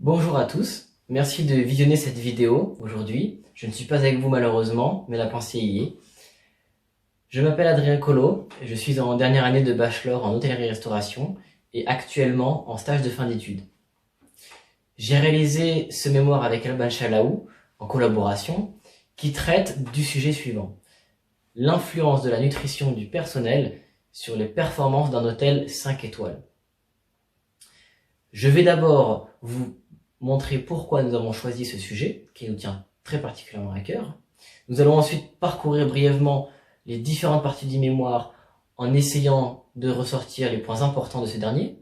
Bonjour à tous, merci de visionner cette vidéo aujourd'hui. Je ne suis pas avec vous malheureusement, mais la pensée y est. Je m'appelle Adrien Collot, je suis en dernière année de bachelor en hôtellerie-restauration et actuellement en stage de fin d'études. J'ai réalisé ce mémoire avec Alban Chalaou, en collaboration, qui traite du sujet suivant: l'influence de la nutrition du personnel sur les performances d'un hôtel 5 étoiles. Je vais d'abord vous montrer pourquoi nous avons choisi ce sujet, qui nous tient très particulièrement à cœur. Nous allons ensuite parcourir brièvement les différentes parties du mémoire en essayant de ressortir les points importants de ce dernier.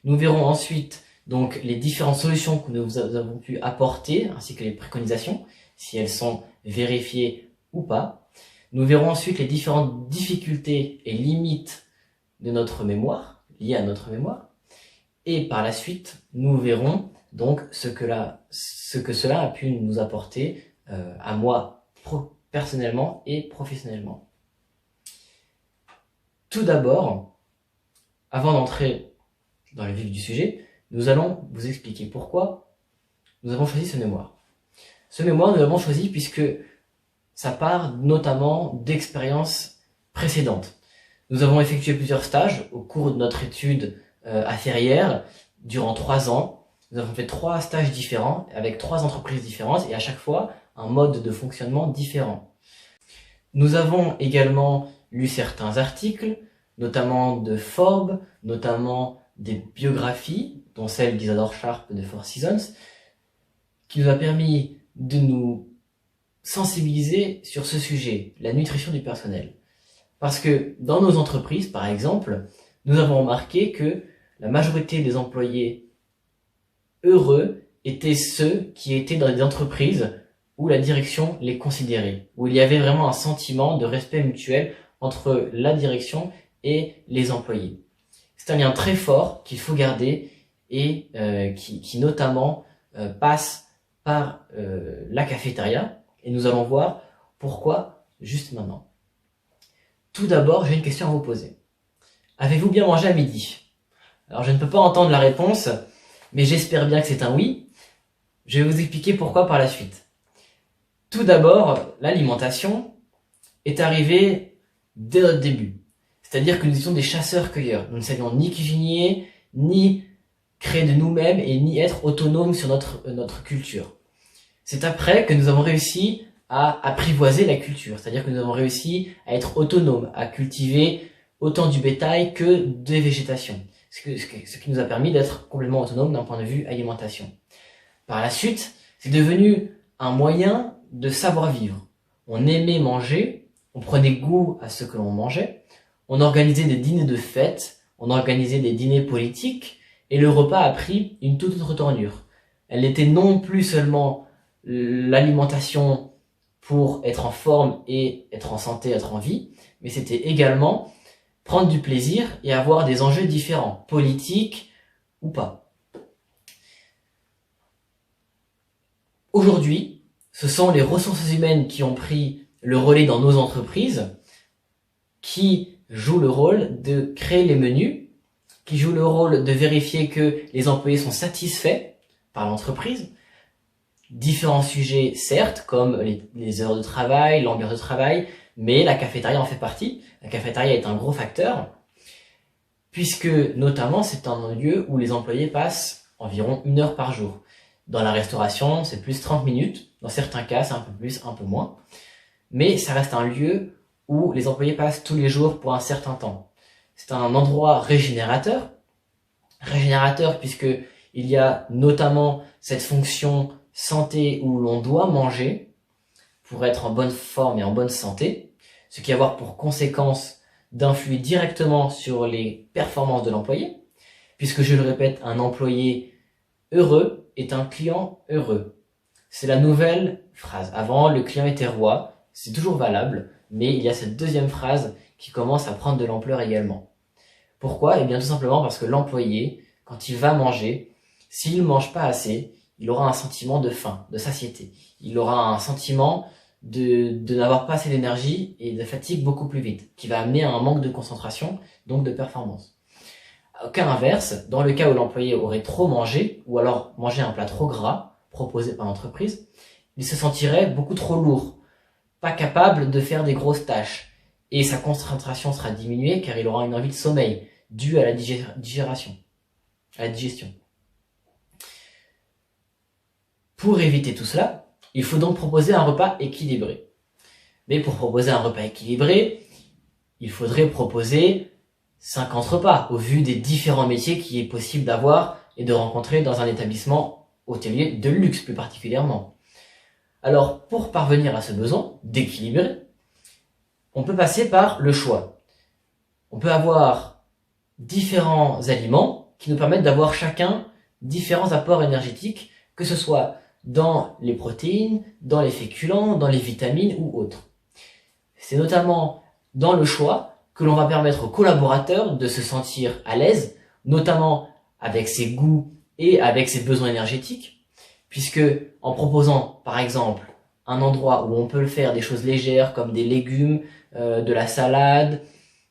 Nous verrons ensuite donc les différentes solutions que nous avons pu apporter, ainsi que les préconisations, si elles sont vérifiées ou pas. Nous verrons ensuite les différentes difficultés et limites de notre mémoire, liées à notre mémoire. Et par la suite, nous verrons donc ce que cela a pu nous apporter à moi personnellement et professionnellement. Tout d'abord, avant d'entrer dans le vif du sujet, nous allons vous expliquer pourquoi nous avons choisi ce mémoire. Ce mémoire, nous l'avons choisi puisque ça part notamment d'expériences précédentes. Nous avons effectué plusieurs stages au cours de notre étude à Ferrières durant 3 ans. Nous avons fait 3 stages différents avec 3 entreprises différentes et à chaque fois un mode de fonctionnement différent. Nous avons également lu certains articles, notamment de Forbes, notamment des biographies, dont celle d'Isadore Sharp de Four Seasons, qui nous a permis de nous sensibiliser sur ce sujet, la nutrition du personnel. Parce que dans nos entreprises, par exemple, nous avons remarqué que la majorité des employés heureux étaient ceux qui étaient dans des entreprises où la direction les considérait, où il y avait vraiment un sentiment de respect mutuel entre la direction et les employés. C'est un lien très fort qu'il faut garder et qui notamment passe par la cafétéria, et nous allons voir pourquoi juste maintenant. Tout d'abord, j'ai une question à vous poser. Avez-vous bien mangé à midi? Alors je ne peux pas entendre la réponse, mais j'espère bien que c'est un oui. Je vais vous expliquer pourquoi par la suite. Tout d'abord, l'alimentation est arrivée dès notre début. C'est-à-dire que nous étions des chasseurs-cueilleurs. Nous ne savions ni cuisiner, ni créer de nous-mêmes et ni être autonomes sur notre culture. C'est après que nous avons réussi à apprivoiser la culture. C'est-à-dire que nous avons réussi à être autonomes, à cultiver autant du bétail que des végétations. Ce qui nous a permis d'être complètement autonomes d'un point de vue alimentation. Par la suite, c'est devenu un moyen de savoir-vivre. On aimait manger, on prenait goût à ce que l'on mangeait, on organisait des dîners de fête, on organisait des dîners politiques, et le repas a pris une toute autre tournure. Elle n'était non plus seulement l'alimentation pour être en forme et être en santé, être en vie, mais c'était également prendre du plaisir et avoir des enjeux différents, politiques ou pas. Aujourd'hui, ce sont les ressources humaines qui ont pris le relais dans nos entreprises, qui jouent le rôle de créer les menus, qui jouent le rôle de vérifier que les employés sont satisfaits par l'entreprise. Différents sujets, certes, comme les heures de travail, l'ambiance de travail, mais la cafétéria en fait partie. La cafétéria est un gros facteur, puisque notamment c'est un lieu où les employés passent environ 1 heure par jour. Dans la restauration, c'est plus 30 minutes. Dans certains cas, c'est un peu plus, un peu moins. Mais ça reste un lieu où les employés passent tous les jours pour un certain temps. C'est un endroit régénérateur. Régénérateur puisque il y a notamment cette fonction santé où l'on doit manger pour être en bonne forme et en bonne santé, ce qui va avoir pour conséquence d'influer directement sur les performances de l'employé, puisque je le répète, un employé heureux est un client heureux. C'est la nouvelle phrase. Avant, le client était roi, c'est toujours valable, mais il y a cette deuxième phrase qui commence à prendre de l'ampleur également. Pourquoi? Eh bien tout simplement parce que l'employé, quand il va manger, s'il ne mange pas assez, il aura un sentiment de faim, de satiété. Il aura un sentiment de n'avoir pas assez d'énergie et de fatigue beaucoup plus vite, qui va amener à un manque de concentration, donc de performance. cas inverse, dans le cas où l'employé aurait trop mangé, ou alors mangé un plat trop gras proposé par l'entreprise, il se sentirait beaucoup trop lourd, pas capable de faire des grosses tâches, et sa concentration sera diminuée car il aura une envie de sommeil, due à la à la digestion. Pour éviter tout cela, il faut donc proposer un repas équilibré. Mais pour proposer un repas équilibré, il faudrait proposer 50 repas, au vu des différents métiers qu'il est possible d'avoir et de rencontrer dans un établissement hôtelier de luxe plus particulièrement. Alors, pour parvenir à ce besoin d'équilibrer, on peut passer par le choix. On peut avoir différents aliments qui nous permettent d'avoir chacun différents apports énergétiques, que ce soit dans les protéines, dans les féculents, dans les vitamines ou autres. C'est notamment dans le choix que l'on va permettre aux collaborateurs de se sentir à l'aise, notamment avec ses goûts et avec ses besoins énergétiques, puisque en proposant par exemple un endroit où on peut le faire des choses légères comme des légumes, de la salade,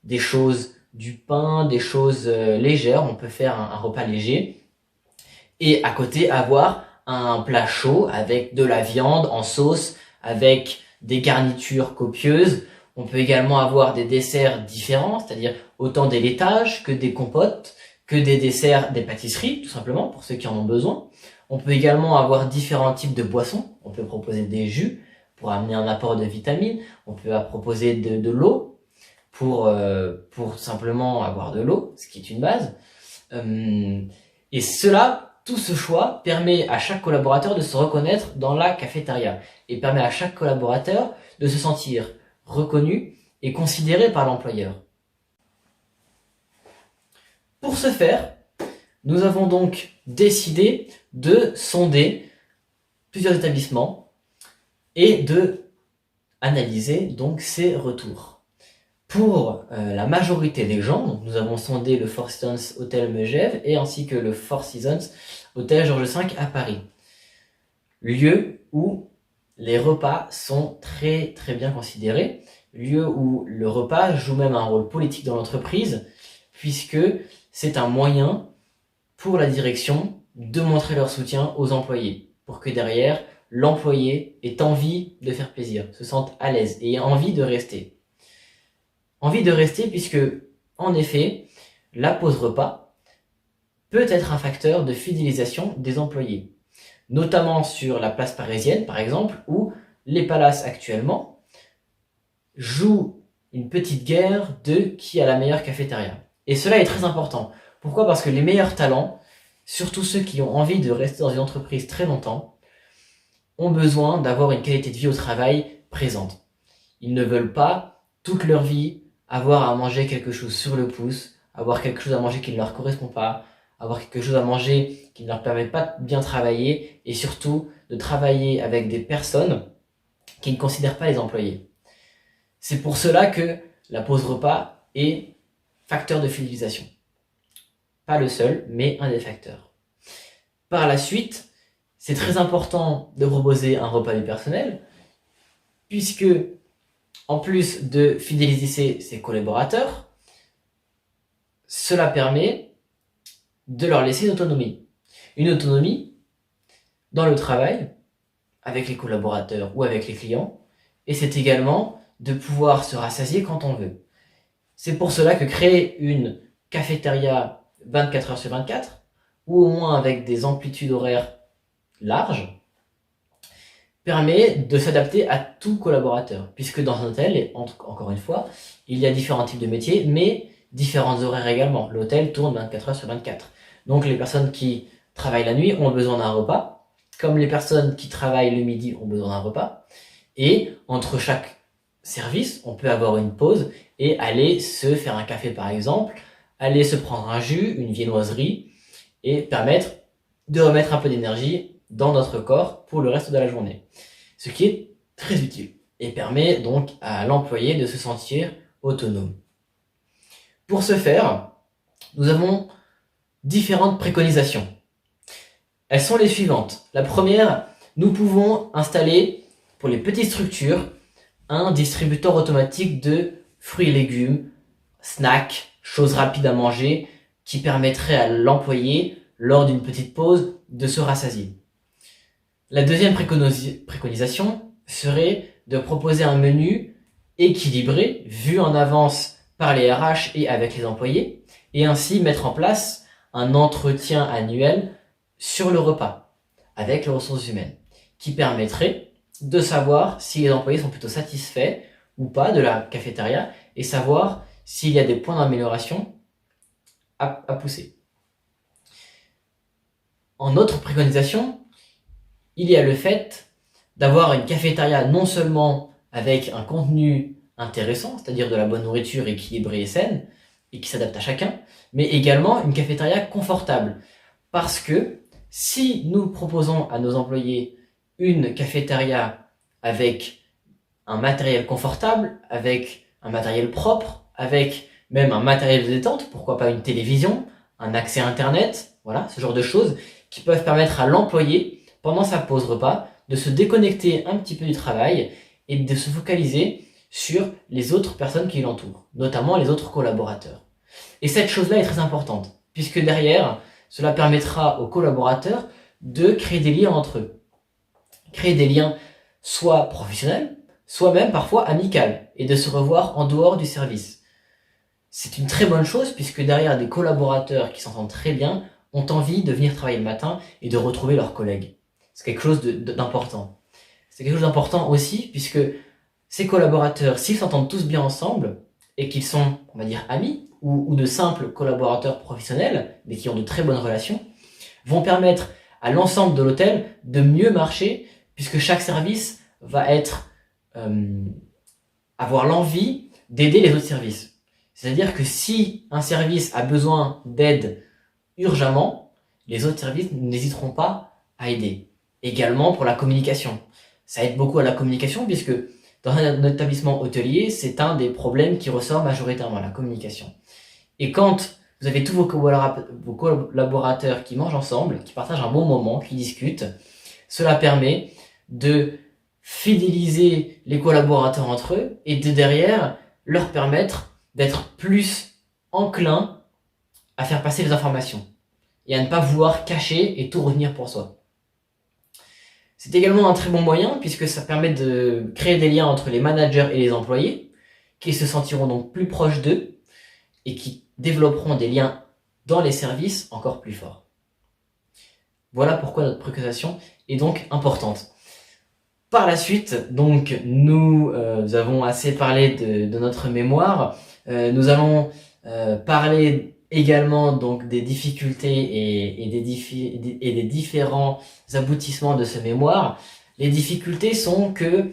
des choses du pain, des choses légères, on peut faire un repas léger, et à côté avoir un plat chaud avec de la viande en sauce, avec des garnitures copieuses. On peut également avoir des desserts différents, c'est-à-dire autant des laitages que des compotes, que des desserts, des pâtisseries, tout simplement, pour ceux qui en ont besoin. On peut également avoir différents types de boissons. On peut proposer des jus pour amener un apport de vitamines. On peut proposer de l'eau pour simplement avoir de l'eau, ce qui est une base. Et tout ce choix permet à chaque collaborateur de se reconnaître dans la cafétéria et permet à chaque collaborateur de se sentir reconnu et considéré par l'employeur. Pour ce faire, nous avons donc décidé de sonder plusieurs établissements et de analyser donc ces retours. Pour la majorité des gens, donc nous avons sondé le Four Seasons Hôtel Megève et ainsi que le Four Seasons Hôtel Georges V à Paris. Lieu où les repas sont très très bien considérés, lieu où le repas joue même un rôle politique dans l'entreprise, puisque c'est un moyen pour la direction de montrer leur soutien aux employés, pour que derrière, l'employé ait envie de faire plaisir, se sente à l'aise et ait envie de rester. Envie de rester puisque, en effet, la pause repas peut être un facteur de fidélisation des employés, notamment sur la place parisienne, par exemple, où les palaces actuellement jouent une petite guerre de qui a la meilleure cafétéria. Et cela est très important. Pourquoi ? Parce que les meilleurs talents, surtout ceux qui ont envie de rester dans une entreprise très longtemps, ont besoin d'avoir une qualité de vie au travail présente. Ils ne veulent pas, toute leur vie, avoir à manger quelque chose sur le pouce, avoir quelque chose à manger qui ne leur correspond pas, avoir quelque chose à manger qui ne leur permet pas de bien travailler, et surtout de travailler avec des personnes qui ne considèrent pas les employés. C'est pour cela que la pause repas est facteur de fidélisation. Pas le seul, mais un des facteurs. Par la suite, c'est très important de proposer un repas du personnel, puisque, en plus de fidéliser ses collaborateurs, cela permet de leur laisser une autonomie. Une autonomie dans le travail, avec les collaborateurs ou avec les clients, et c'est également de pouvoir se rassasier quand on veut. C'est pour cela que créer une cafétéria 24 heures sur 24, ou au moins avec des amplitudes horaires larges, permet de s'adapter à tout collaborateur, puisque dans un hôtel, et encore une fois, il y a différents types de métiers, mais différents horaires également. L'hôtel tourne 24 heures sur 24. Donc les personnes qui travaillent la nuit ont besoin d'un repas, comme les personnes qui travaillent le midi ont besoin d'un repas, et entre chaque service, on peut avoir une pause et aller se faire un café par exemple, aller se prendre un jus, une viennoiserie, et permettre de remettre un peu d'énergie dans notre corps pour le reste de la journée. Ce qui est très utile et permet donc à l'employé de se sentir autonome. Pour ce faire, nous avons différentes préconisations. Elles sont les suivantes. La première, nous pouvons installer pour les petites structures un distributeur automatique de fruits et légumes, snacks, choses rapides à manger, qui permettrait à l'employé, lors d'une petite pause, de se rassasier. La deuxième préconisation serait de proposer un menu équilibré, vu en avance par les RH et avec les employés, et ainsi mettre en place un entretien annuel sur le repas avec les ressources humaines, qui permettrait de savoir si les employés sont plutôt satisfaits ou pas de la cafétéria et savoir s'il y a des points d'amélioration à pousser. En autre préconisation, il y a le fait d'avoir une cafétéria non seulement avec un contenu intéressant, c'est-à-dire de la bonne nourriture équilibrée et saine, et qui s'adapte à chacun, mais également une cafétéria confortable. Parce que si nous proposons à nos employés une cafétéria avec un matériel confortable, avec un matériel propre, avec même un matériel de détente, pourquoi pas une télévision, un accès Internet, voilà, ce genre de choses qui peuvent permettre à l'employé, pendant sa pause repas, de se déconnecter un petit peu du travail et de se focaliser sur les autres personnes qui l'entourent, notamment les autres collaborateurs. Et cette chose-là est très importante, puisque derrière, cela permettra aux collaborateurs de créer des liens entre eux. Créer des liens soit professionnels, soit même parfois amicaux, et de se revoir en dehors du service. C'est une très bonne chose, puisque derrière des collaborateurs qui s'entendent très bien, ont envie de venir travailler le matin et de retrouver leurs collègues. C'est quelque chose d'important. C'est quelque chose d'important aussi, puisque ces collaborateurs, s'ils s'entendent tous bien ensemble, et qu'ils sont, on va dire, amis, ou de simples collaborateurs professionnels, mais qui ont de très bonnes relations, vont permettre à l'ensemble de l'hôtel de mieux marcher, puisque chaque service va avoir l'envie d'aider les autres services. C'est-à-dire que si un service a besoin d'aide urgemment, les autres services n'hésiteront pas à aider. Également pour la communication. Ça aide beaucoup à la communication, puisque dans un établissement hôtelier, c'est un des problèmes qui ressort majoritairement, la communication. Et quand vous avez tous vos collaborateurs qui mangent ensemble, qui partagent un bon moment, qui discutent, cela permet de fidéliser les collaborateurs entre eux et de derrière leur permettre d'être plus enclins à faire passer les informations et à ne pas vouloir cacher et tout retenir pour soi. C'est également un très bon moyen puisque ça permet de créer des liens entre les managers et les employés qui se sentiront donc plus proches d'eux et qui développeront des liens dans les services encore plus forts. Voilà pourquoi notre préconisation est donc importante. Par la suite, donc, nous avons assez parlé de notre mémoire. Nous allons parler également donc des difficultés et des différents aboutissements de ce mémoire. Les difficultés sont que,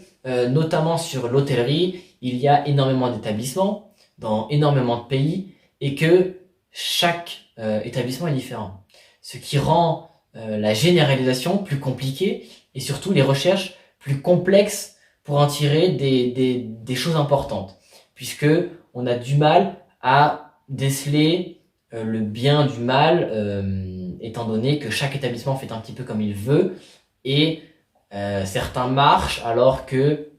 notamment sur l'hôtellerie, il y a énormément d'établissements dans énormément de pays et que chaque établissement est différent. Ce qui rend la généralisation plus compliquée et surtout les recherches plus complexes pour en tirer des choses importantes, puisque on a du mal à déceler le bien du mal, étant donné que chaque établissement fait un petit peu comme il veut, et certains marchent alors que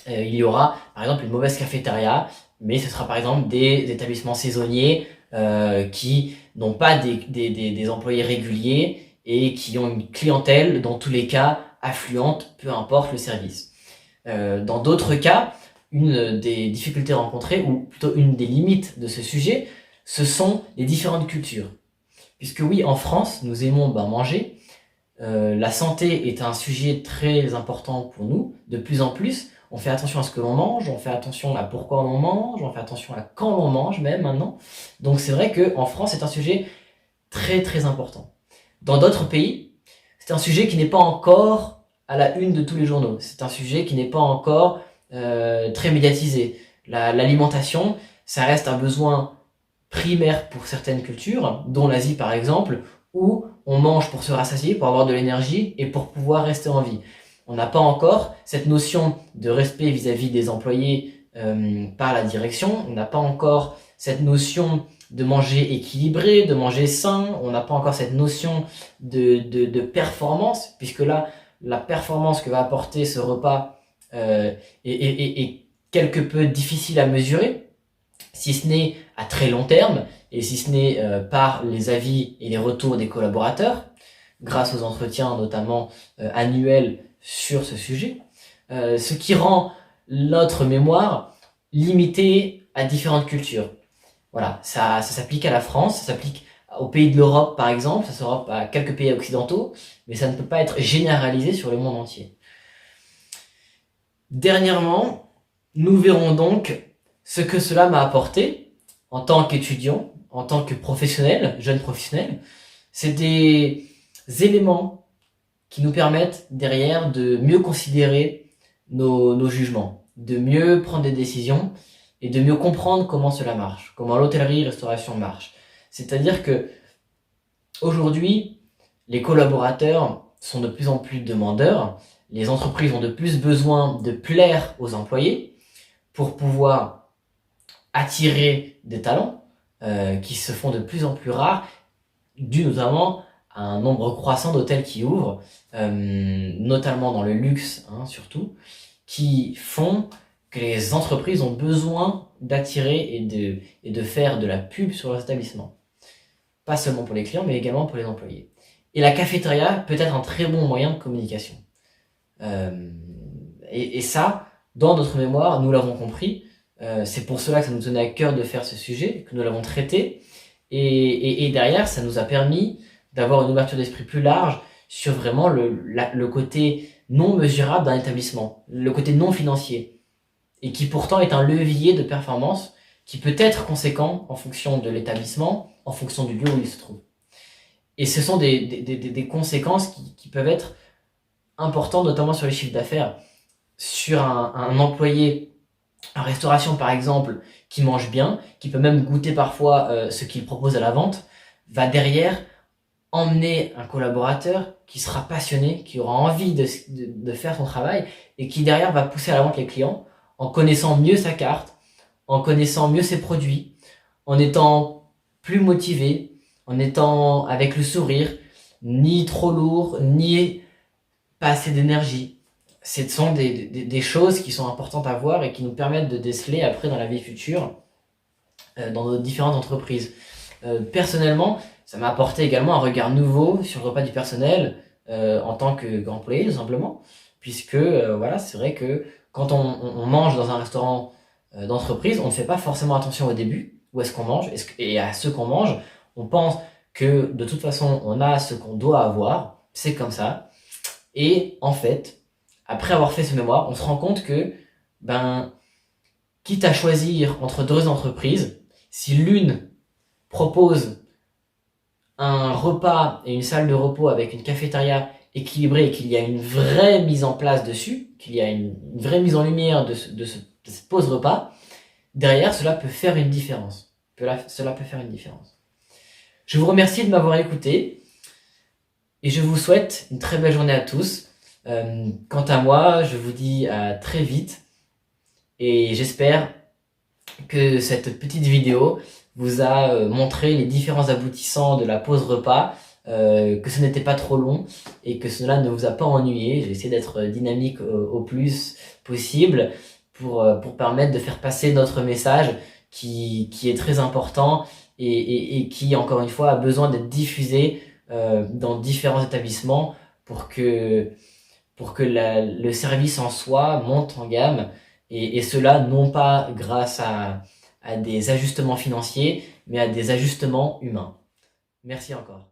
il y aura par exemple une mauvaise cafétéria, mais ce sera par exemple des établissements saisonniers qui n'ont pas des employés réguliers et qui ont une clientèle dans tous les cas affluente, peu importe le service. Dans d'autres cas, une des difficultés rencontrées, ou plutôt une des limites de ce sujet, ce sont les différentes cultures. Puisque oui, en France, nous aimons manger, la santé est un sujet très important pour nous, de plus en plus. On fait attention à ce que l'on mange, on fait attention à pourquoi on mange, on fait attention à quand on mange même maintenant. Donc c'est vrai qu'en France, c'est un sujet très très important. Dans d'autres pays, c'est un sujet qui n'est pas encore à la une de tous les journaux. C'est un sujet qui n'est pas encore très médiatisé. L'alimentation, ça reste un besoin primaire pour certaines cultures, dont l'Asie par exemple, où on mange pour se rassasier, pour avoir de l'énergie et pour pouvoir rester en vie. On n'a pas encore cette notion de respect vis-à-vis des employés par la direction. On n'a pas encore cette notion de manger équilibré, de manger sain. On n'a pas encore cette notion de performance, puisque là, la performance que va apporter ce repas est quelque peu difficile à mesurer, si ce n'est à très long terme, et si ce n'est par les avis et les retours des collaborateurs, grâce aux entretiens notamment annuels sur ce sujet, ce qui rend notre mémoire limitée à différentes cultures. Voilà, ça s'applique à la France, ça s'applique aux pays de l'Europe par exemple, ça s'applique à quelques pays occidentaux, mais ça ne peut pas être généralisé sur le monde entier. Dernièrement, nous verrons donc ce que cela m'a apporté en tant qu'étudiant, en tant que professionnel, jeune professionnel. C'est des éléments qui nous permettent derrière de mieux considérer nos jugements, de mieux prendre des décisions et de mieux comprendre comment cela marche, comment l'hôtellerie-restauration marche. C'est-à-dire que aujourd'hui, les collaborateurs sont de plus en plus demandeurs, les entreprises ont de plus besoin de plaire aux employés pour pouvoir attirer des talents qui se font de plus en plus rares, dû notamment à un nombre croissant d'hôtels qui ouvrent, notamment dans le luxe surtout, qui font que les entreprises ont besoin d'attirer et de faire de la pub sur leurs établissements. Pas seulement pour les clients, mais également pour les employés. Et la cafétéria peut être un très bon moyen de communication. Et ça, dans notre mémoire, nous l'avons compris. C'est pour cela que ça nous tenait à cœur de faire ce sujet, que nous l'avons traité. Et derrière, ça nous a permis d'avoir une ouverture d'esprit plus large sur vraiment le côté non mesurable d'un établissement, le côté non financier, et qui pourtant est un levier de performance qui peut être conséquent en fonction de l'établissement, en fonction du lieu où il se trouve. Et ce sont des conséquences qui peuvent être importantes, notamment sur les chiffres d'affaires. Sur un employé en restauration, par exemple, qui mange bien, qui peut même goûter parfois ce qu'il propose à la vente, va derrière emmener un collaborateur qui sera passionné, qui aura envie de faire son travail et qui derrière va pousser à la vente les clients en connaissant mieux sa carte, en connaissant mieux ses produits, en étant plus motivé, en étant avec le sourire, ni trop lourd, ni pas assez d'énergie. Ce sont des choses qui sont importantes à voir et qui nous permettent de déceler après dans la vie future, dans nos différentes entreprises. Personnellement, ça m'a apporté également un regard nouveau sur le repas du personnel en tant qu'employé, tout simplement, puisque voilà, c'est vrai que quand on mange dans un restaurant d'entreprise, on ne fait pas forcément attention au début, où est-ce qu'on mange, et à ce qu'on mange, on pense que de toute façon, on a ce qu'on doit avoir, c'est comme ça, et en fait, après avoir fait ce mémoire, on se rend compte que, quitte à choisir entre deux entreprises, si l'une propose un repas et une salle de repos avec une cafétéria équilibrée et qu'il y a une vraie mise en place dessus, qu'il y a une vraie mise en lumière de cette pause repas, derrière, cela peut faire une différence. Cela peut faire une différence. Je vous remercie de m'avoir écouté et je vous souhaite une très belle journée à tous. Quant à moi, je vous dis à très vite et j'espère que cette petite vidéo vous a montré les différents aboutissants de la pause repas, que ce n'était pas trop long et que cela ne vous a pas ennuyé. J'ai essayé d'être dynamique au plus possible pour permettre de faire passer notre message qui est très important et qui, encore une fois, a besoin d'être diffusé dans différents établissements pour que le service en soi monte en gamme et cela non pas grâce à des ajustements financiers, mais à des ajustements humains. Merci encore.